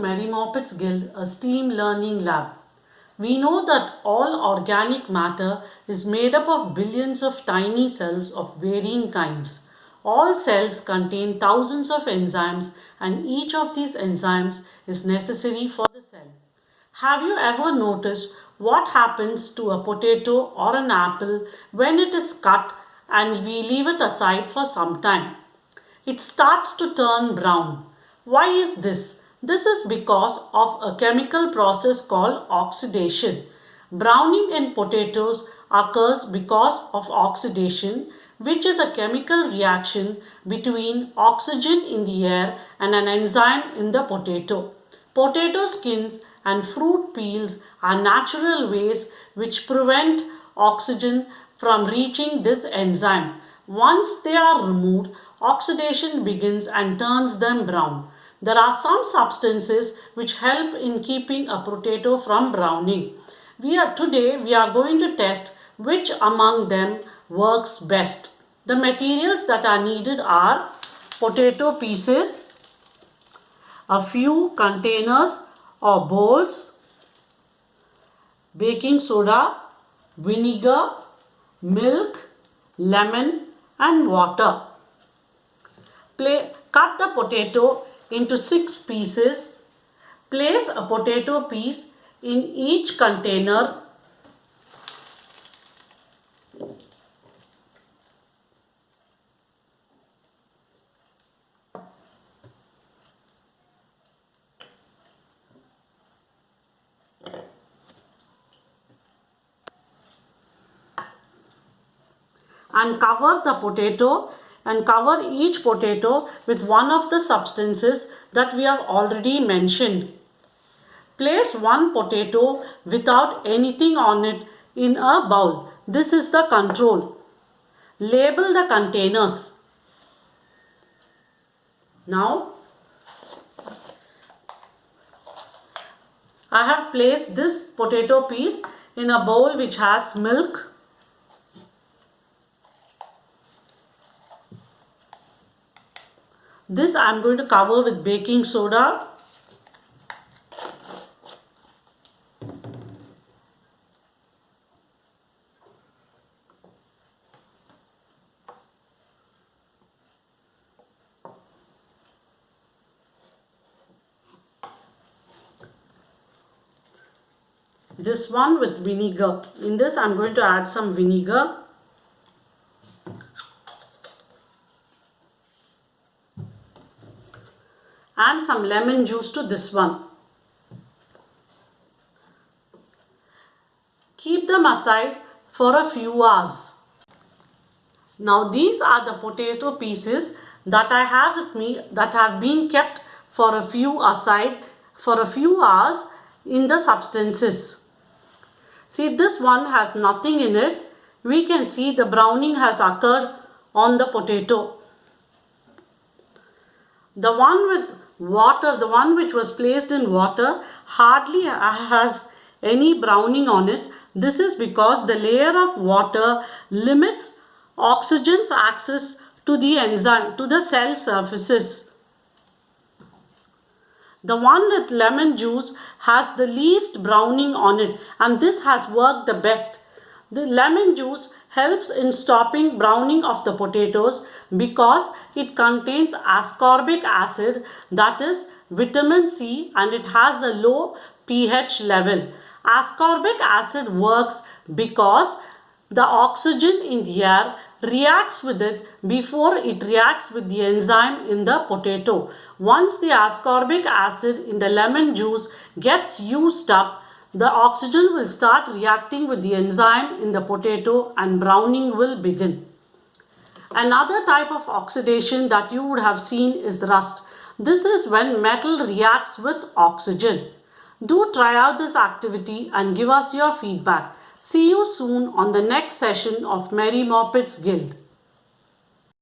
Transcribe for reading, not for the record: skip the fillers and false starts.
Mary Moppet's Guild, a STEAM learning lab. We know that all organic matter is made up of billions of tiny cells of varying kinds. All cells contain thousands of enzymes, and each of these enzymes is necessary for the cell. Have you ever noticed what happens to a potato or an apple when it is cut and we leave it aside for some time? It starts to turn brown. Why is this? This is because of a chemical process called oxidation. Browning in potatoes occurs because of oxidation, which is a chemical reaction between oxygen in the air and an enzyme in the potato. Potato skins and fruit peels are natural ways which prevent oxygen from reaching this enzyme. Once they are removed, oxidation begins and turns them brown. There are some substances which help in keeping a potato from browning. Today we are going to test which among them works best. The materials that are needed are potato pieces, a few containers or bowls, baking soda, vinegar, milk, lemon and water. Cut the potato into 6 pieces. Place a potato piece in each container. And cover each potato with one of the substances that we have already mentioned. Place one potato without anything on it in a bowl. This is the control. Label the containers. Now, I have placed this potato piece in a bowl which has milk, this I am going to cover with baking soda. This one with vinegar. In this I am going to add some vinegar. And some lemon juice to this one. Keep them aside for a few hours. Now these are the potato pieces that I have with me that have been kept for a few hours in the substances. See, this one has nothing in it. We can see the browning has occurred on the potato. The one with water, the one which was placed in water, hardly has any browning on it. This is because the layer of water limits oxygen's access to the enzyme, to the cell surfaces. The one with lemon juice has the least browning on it, and this has worked the best. The lemon juice helps in stopping browning of the potatoes because it contains ascorbic acid, that is vitamin C, and it has a low pH level. Ascorbic acid works because the oxygen in the air reacts with it before it reacts with the enzyme in the potato. Once the ascorbic acid in the lemon juice gets used up, the oxygen will start reacting with the enzyme in the potato and browning will begin. Another type of oxidation that you would have seen is rust. This is when metal reacts with oxygen. Do try out this activity and give us your feedback. See you soon on the next session of Mary Moppet's Guild.